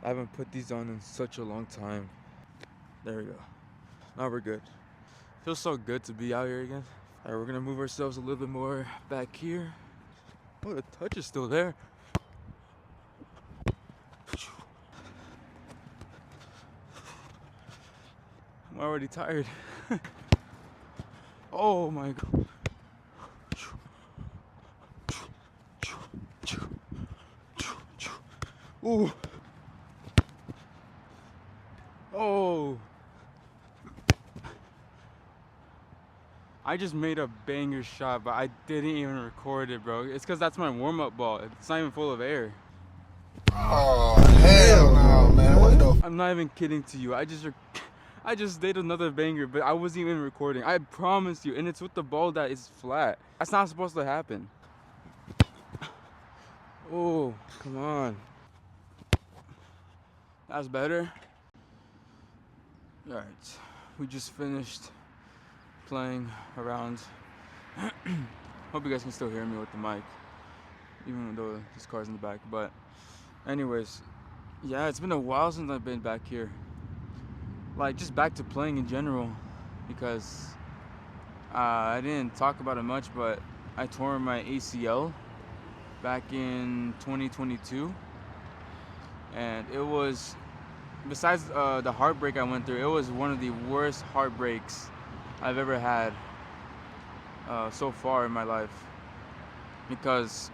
I haven't put these on in such a long time. There we go. Now we're good. Feels so good to be out here again. All right, we're gonna move ourselves a little bit more back here. Oh, the touch is still there. I'm already tired. Oh my god. Ooh. Oh. I just made a banger shot, but I didn't even record it, bro. It's because that's my warm-up ball. It's not even full of air. Oh, hell no, man. What the? I'm not even kidding to you. I just did another banger, but I wasn't even recording. I promise you, and it's with the ball that is flat. That's not supposed to happen. Oh, come on. That's better. All right, we just finished playing around. Hope you guys can still hear me with the mic, even though this car's in the back. But anyways, yeah, it's been a while since I've been back here. Like, just back to playing in general, because I didn't talk about it much, but I tore my ACL back in 2022, and it was, besides the heartbreak I went through, it was one of the worst heartbreaks I've ever had so far in my life, because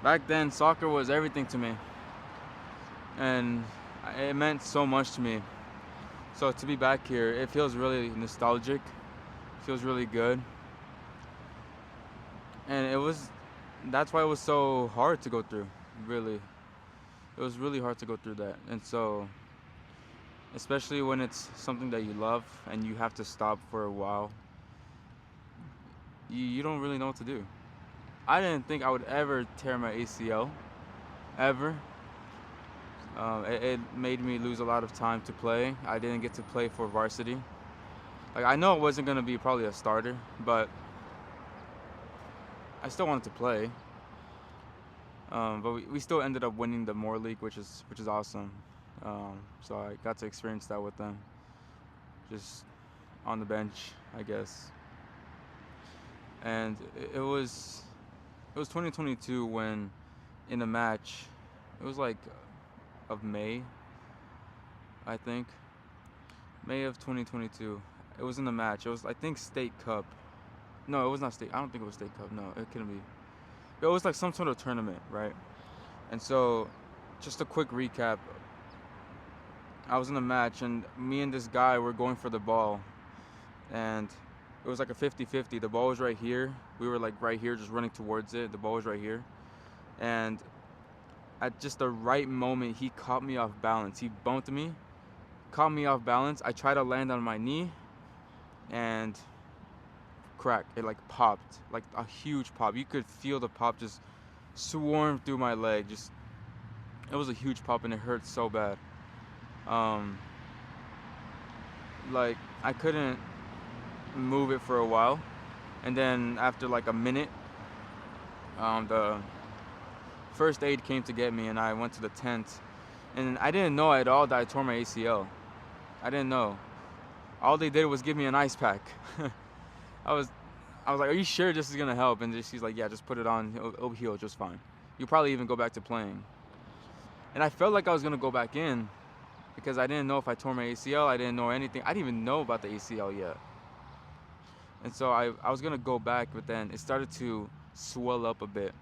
back then soccer was everything to me, and it meant so much to me. So to be back here, it feels really nostalgic, feels really good, and that's why it was so hard to go through. Really, it was really hard to go through that. And so, especially when it's something that you love and you have to stop for a while, you don't really know what to do. I didn't think I would ever tear my ACL, ever. It made me lose a lot of time to play. I didn't get to play for varsity. Like, I know it wasn't gonna be probably a starter, but I still wanted to play. But we still ended up winning the Moore League, which is awesome. So I got to experience that with them, just on the bench, I guess. And it was 2022 when, in a match, it was like of May, I think, May of 2022. It was in the match. It was, I think, State Cup. No, it was not State. I don't think it was State Cup. No, it couldn't be. It was like some sort of tournament, right? And so, just a quick recap. I was in a match, and me and this guy were going for the ball, and it was like a 50-50. The ball was right here. We were like right here, just running towards it. The ball was right here, and at just the right moment, he caught me off balance. He bumped me, caught me off balance. I tried to land on my knee, and crack. It like popped, like a huge pop. You could feel the pop just swarm through my leg. Just, it was a huge pop, and it hurt so bad. Um, like, I couldn't move it for a while, and then after like a minute, the first aid came to get me, and I went to the tent, and I didn't know at all that I tore my ACL. I didn't know. All they did was give me an ice pack. I was, I was like, "Are you sure this is gonna help?" And she's like, "Yeah, just put it on. It'll heal just fine. You'll probably even go back to playing." And I felt like I was gonna go back in because I didn't know if I tore my ACL. I didn't know anything. I didn't even know about the ACL yet. And so I was gonna go back, but then it started to swell up a bit,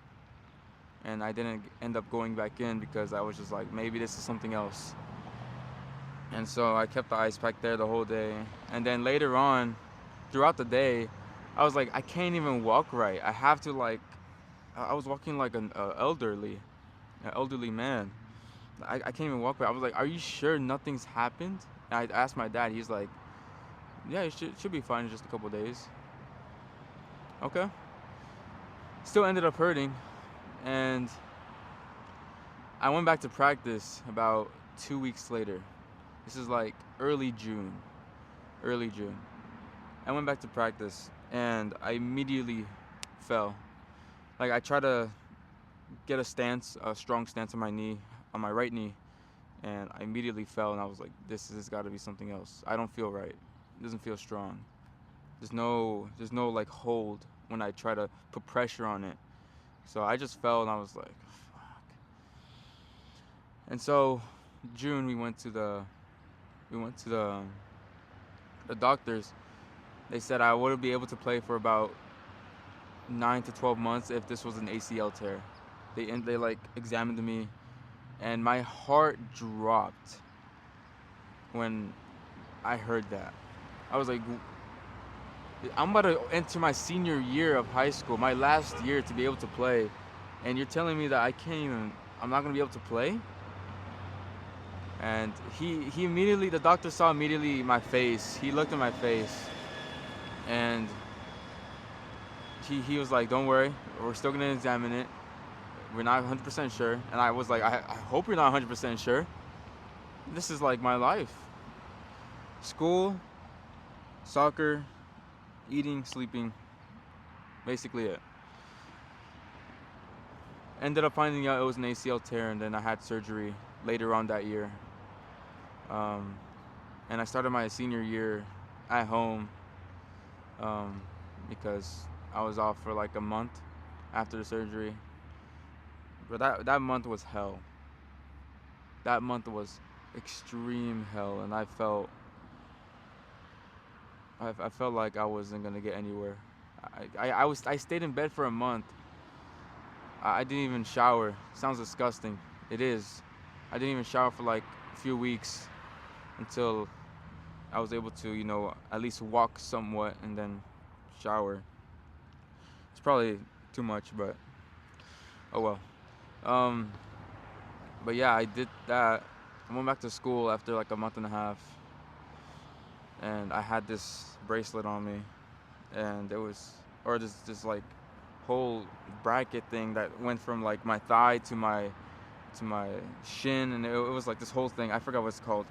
and I didn't end up going back in because I was just like, maybe this is something else. And so I kept the ice pack there the whole day. And then later on, throughout the day, I was like, I can't even walk right. I have to like, I was walking like an elderly man. I can't even walk right. I was like, are you sure nothing's happened? And I asked my dad. He's like, yeah, it should be fine in just a couple days. Okay. Still ended up hurting, and I went back to practice about 2 weeks later. This is like early June. Early June. I went back to practice, and I immediately fell. Like, I tried to get a strong stance on my knee, on my right knee, and I immediately fell, and I was like, this got to be something else. I don't feel right. It doesn't feel strong. There's no like hold when I try to put pressure on it. So I just fell, and I was like, fuck. And so June we went to the doctors. They said I wouldn't be able to play for about 9 to 12 months if this was an ACL tear. They like examined me, and my heart dropped when I heard that. I was like, I'm about to enter my senior year of high school, my last year to be able to play, and you're telling me that I'm not gonna be able to play? And he immediately, the doctor saw immediately my face. He looked at my face, and he was like, don't worry, we're still gonna examine it. We're not 100% sure. And I was like, I hope you're not 100% sure. This is like my life. School, soccer, eating, sleeping, basically it. Ended up finding out it was an ACL tear, and then I had surgery later on that year. And I started my senior year at home because I was off for like a month after the surgery. But that month was hell. That month was extreme hell, and I felt like I wasn't gonna get anywhere. I stayed in bed for a month. I didn't even shower. Sounds disgusting. It is. I didn't even shower for like a few weeks until I was able to, at least walk somewhat and then shower. It's probably too much, but oh well. But yeah, I did that. I went back to school after like a month and a half, and I had this bracelet on me, and this like whole bracket thing that went from like my thigh to my shin, and it was like this whole thing. I forgot what it's called,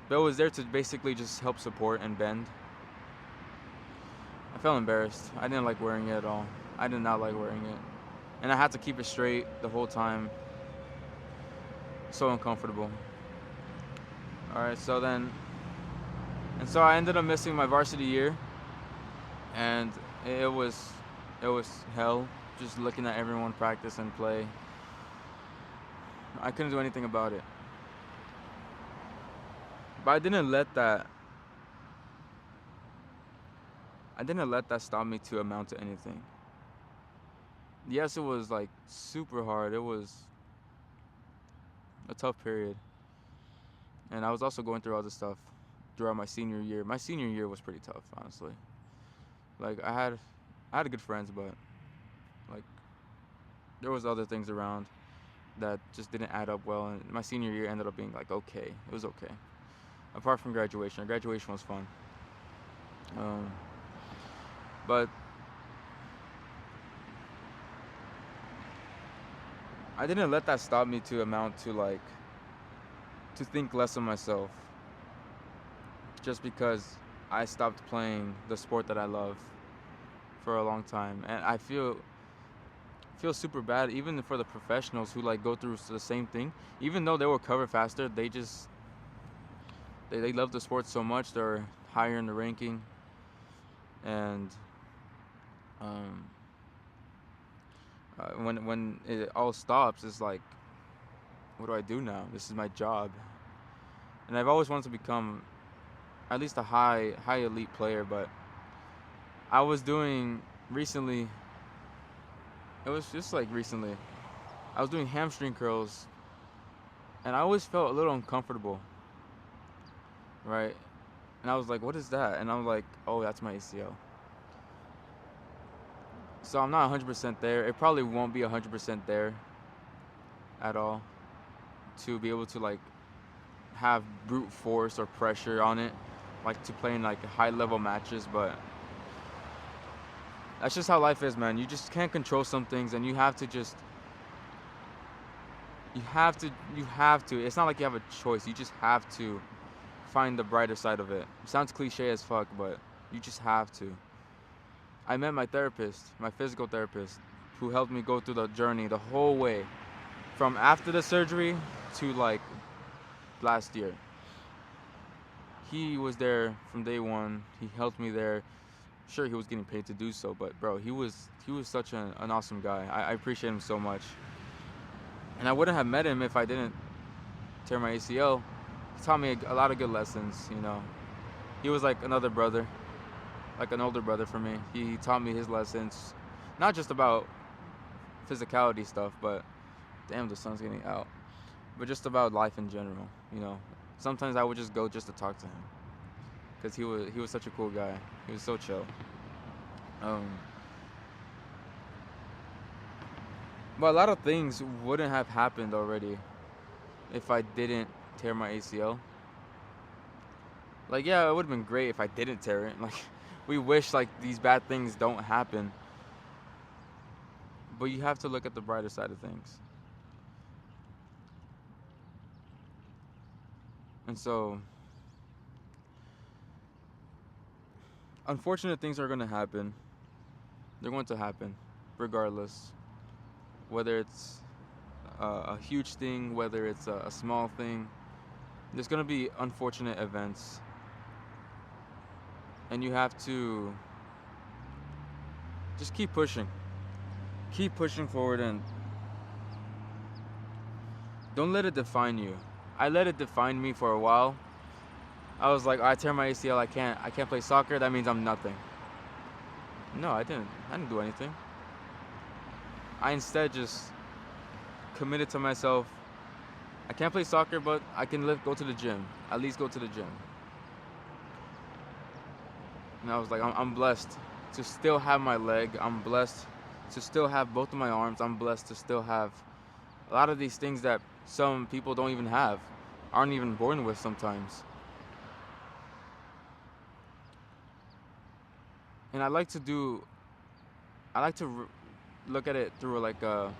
but it was there to basically just help support and bend. I felt embarrassed. I didn't like wearing it at all. I did not like wearing it, and I had to keep it straight the whole time. So uncomfortable. All right, so I ended up missing my varsity year, and it was hell just looking at everyone practice and play. I couldn't do anything about it. But I didn't let that stop me to amount to anything. Yes, it was like super hard. It was a tough period. And I was also going through other stuff throughout my senior year. My senior year was pretty tough, honestly. Like I had good friends, but like there was other things around that just didn't add up well, and my senior year ended up being like okay. It was okay. Apart from graduation. Graduation was fun. But I didn't let that stop me to amount to like to think less of myself just because I stopped playing the sport that I love for a long time. And I feel super bad even for the professionals who like go through the same thing. Even though they will recover faster, they love the sport so much, they're higher in the ranking. And when it all stops, it's like, what do I do now? This is my job. And I've always wanted to become at least a high elite player, but I was doing recently, it was just like recently, I was doing hamstring curls, and I always felt a little uncomfortable, right? And I was like, what is that? And I'm like, oh, that's my ACL. So I'm not 100% there. It probably won't be 100% there at all to be able to like have brute force or pressure on it, like to play in like high level matches. But that's just how life is, man. You just can't control some things, and you have to. It's not like you have a choice. You just have to find the brighter side of it. It sounds cliche as fuck, but you just have to. I met my therapist, my physical therapist, who helped me go through the journey the whole way, from after the surgery to like last year. He was there from day one. He helped me there. Sure, he was getting paid to do so, but bro, he was such an awesome guy. I appreciate him so much, and I wouldn't have met him if I didn't tear my ACL. He taught me a lot of good lessons. He was like another brother, like an older brother for me. He taught me his lessons, not just about physicality stuff, but damn, the sun's getting out. But just about life in general. Sometimes I would just go just to talk to him, because he was such a cool guy. He was so chill. Um, but a lot of things wouldn't have happened already if I didn't tear my ACL. Like, yeah, it would have been great if I didn't tear it. Like, we wish like these bad things don't happen, but you have to look at the brighter side of things. And so, unfortunate things are going to happen. They're going to happen, regardless. Whether it's a huge thing, whether it's a small thing, there's going to be unfortunate events. And you have to just keep pushing. Keep pushing forward and don't let it define you. I let it define me for a while. I was like, I tear my ACL, I can't play soccer, that means I'm nothing. No, I didn't do anything. I instead just committed to myself. I can't play soccer, but I can go to the gym. At least go to the gym. And I was like, I'm blessed to still have my leg. I'm blessed to still have both of my arms. I'm blessed to still have a lot of these things that some people don't even have, aren't even born with sometimes. And I like to look at it through like a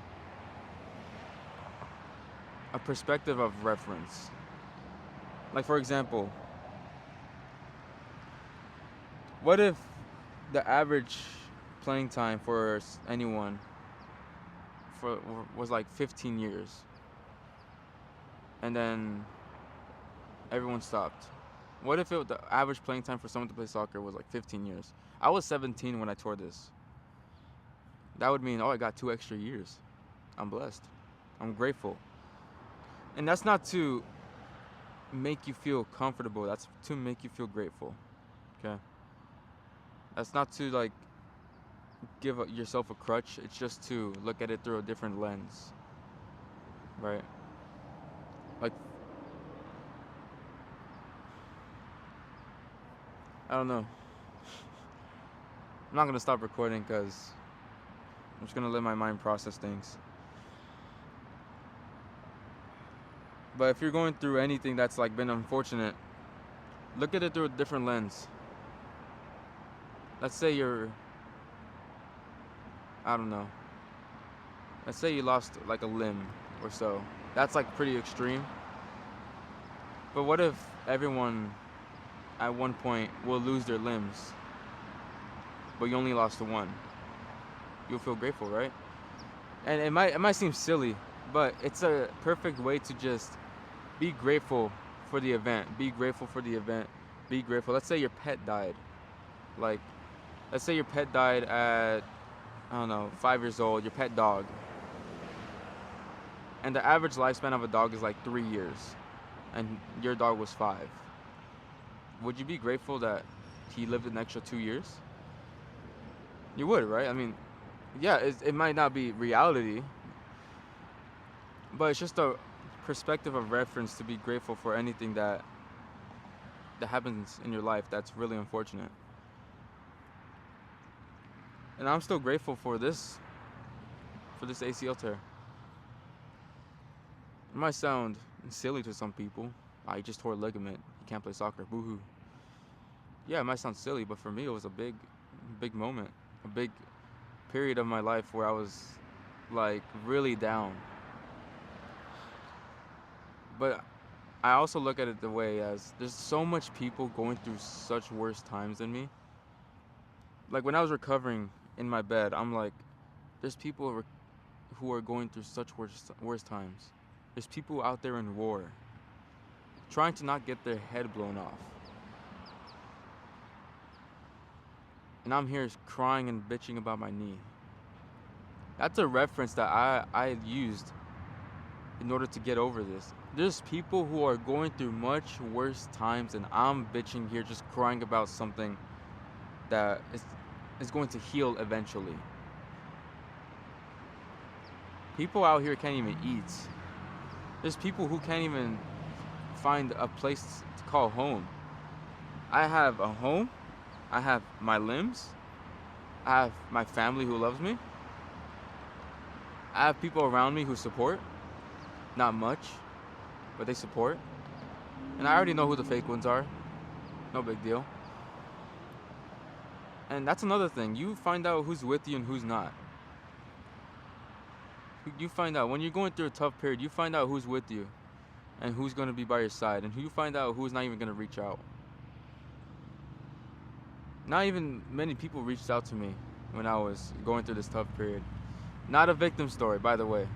perspective of reference. Like, for example, what if the average playing time for anyone was like 15 years, and then everyone stopped? What if the average playing time for someone to play soccer was like 15 years? I was 17 when I tore this. That would mean, I got 2 extra years. I'm blessed. I'm grateful. And that's not to make you feel comfortable. That's to make you feel grateful. Okay? That's not to like give yourself a crutch. It's just to look at it through a different lens. Right? Like, I don't know. I'm not going to stop recording because I'm just going to let my mind process things. But if you're going through anything that's like been unfortunate, look at it through a different lens. Let's say I don't know. Let's say you lost like a limb or so. That's like pretty extreme. But what if everyone at one point will lose their limbs, but you only lost one? You'll feel grateful, right? And it might seem silly, but it's a perfect way to just be grateful for the event. Be grateful for the event. Be grateful. Let's say your pet died. Like, let's say your pet died at, I don't know, 5 years old, your pet dog. And the average lifespan of a dog is like 3 years. And your dog was 5. Would you be grateful that he lived an extra 2 years? You would, right? I mean, yeah, it might not be reality, but it's just a perspective of reference to be grateful for anything that happens in your life that's really unfortunate. And I'm still grateful for this ACL tear. It might sound silly to some people. I just tore a ligament. You can't play soccer. Boo-hoo. Yeah, it might sound silly, but for me, it was a big moment. A big period of my life where I was, like, really down. But I also look at it the way as there's so much people going through such worse times than me. Like, when I was recovering in my bed, I'm like, there's people who are going through such worse times. There's people out there in war. trying to not get their head blown off. And I'm here crying and bitching about my knee. That's a reference that I used in order to get over this. There's people who are going through much worse times, and I'm bitching here just crying about something that is going to heal eventually. People out here can't even eat. There's people who can't even find a place to call home. I have a home, I have my limbs, I have my family who loves me, I have people around me who support. Not much, but they support. And I already know who the fake ones are. No big deal. And that's another thing. You find out who's with you and who's not. You find out when you're going through a tough period, you find out who's with you and who's going to be by your side, and you find out who's not even going to reach out. Not even many people reached out to me when I was going through this tough period. Not a victim story, by the way.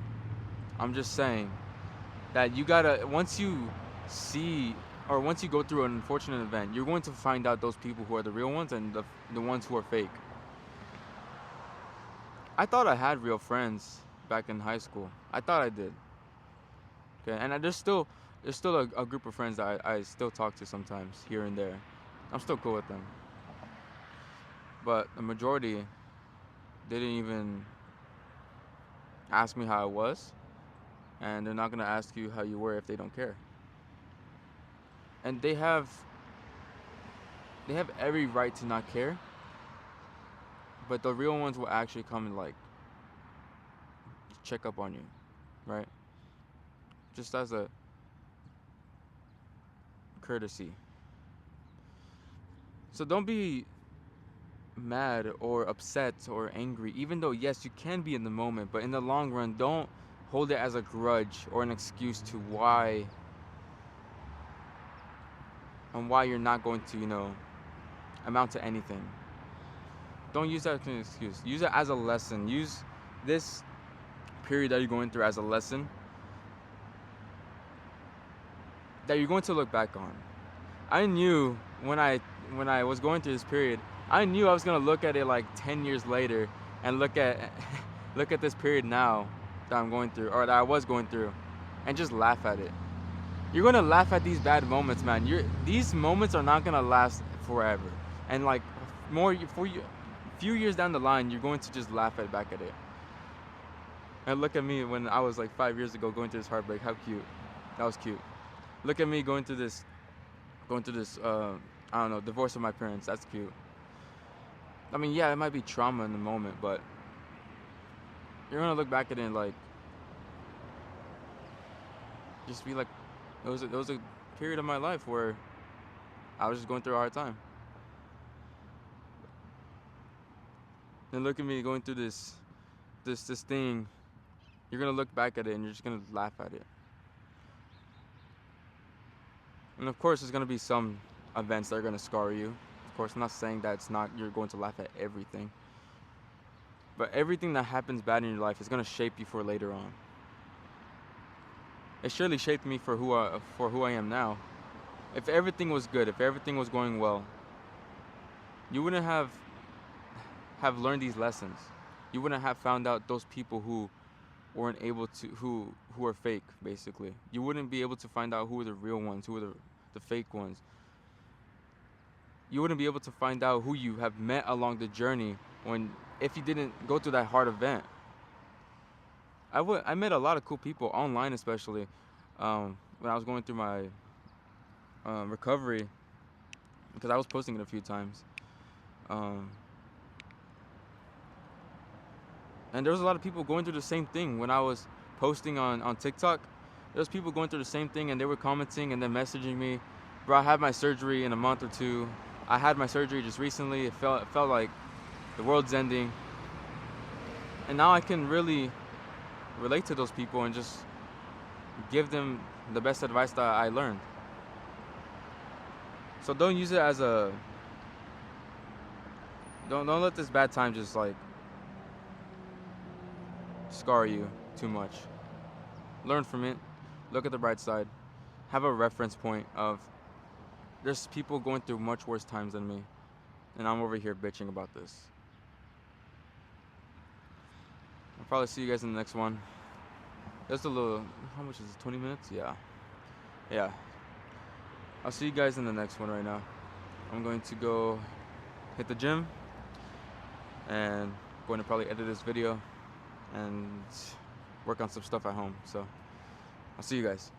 I'm just saying that you gotta, once you see, or once you go through an unfortunate event, you're going to find out those people who are the real ones and the ones who are fake. I thought I had real friends back in high school. I thought I did. Okay, and there's still a group of friends that I still talk to sometimes here and there. I'm still cool with them. But the majority didn't even ask me how I was, and they're not gonna ask you how you were if they don't care. And they have every right to not care, but the real ones will actually come and like check up on you, right? Just as a courtesy. So don't be mad or upset or angry, even though yes, you can be in the moment, but in the long run, don't hold it as a grudge or an excuse to why you're not going to, amount to anything. Don't use that as an excuse. Use it as a lesson. Use this period that you're going through as a lesson that you're going to look back on. I knew when I was going through this period, I knew I was gonna look at it like 10 years later and look at this period now that I'm going through, or that I was going through, and just laugh at it. You're gonna laugh at these bad moments, man. These moments are not gonna last forever, and like few years down the line, you're going to just laugh back at it. And look at me when I was like 5 years ago going through this heartbreak. How cute. That was cute. Look at me going through this I don't know, divorce of my parents. That's cute. I mean, yeah, it might be trauma in the moment, but you're gonna look back at it and like just be like, it was a period of my life where I was just going through a hard time. And look at me going through this thing. You're gonna look back at it and you're just gonna laugh at it. And of course, there's gonna be some events that are gonna scar you. Of course, I'm not saying that you're going to laugh at everything. But everything that happens bad in your life is gonna shape you for later on. It surely shaped me for who I am now. If everything was good, if everything was going well, you wouldn't have learned these lessons. You wouldn't have found out those people who weren't able to, who are fake, basically. You wouldn't be able to find out who are the real ones, who are the fake ones. You wouldn't be able to find out who you have met along the journey if you didn't go through that hard event. I met a lot of cool people online, especially when I was going through my recovery, because I was posting it a few times. And there was a lot of people going through the same thing when I was posting on TikTok. There was people going through the same thing, and they were commenting and then messaging me, bro, I had my surgery in a month or two. I had my surgery just recently. It felt like the world's ending. And now I can really relate to those people and just give them the best advice that I learned. So don't use it as don't let this bad time just like scar you too much. Learn from it. Look at the bright side. have a reference point of there's people going through much worse times than me, and I'm over here bitching about this. I'll probably see you guys in the next one. Just a little, how much is it, 20 minutes? Yeah. I'll see you guys in the next one right now. I'm going to go hit the gym and going to probably edit this video and work on some stuff at home. So I'll see you guys.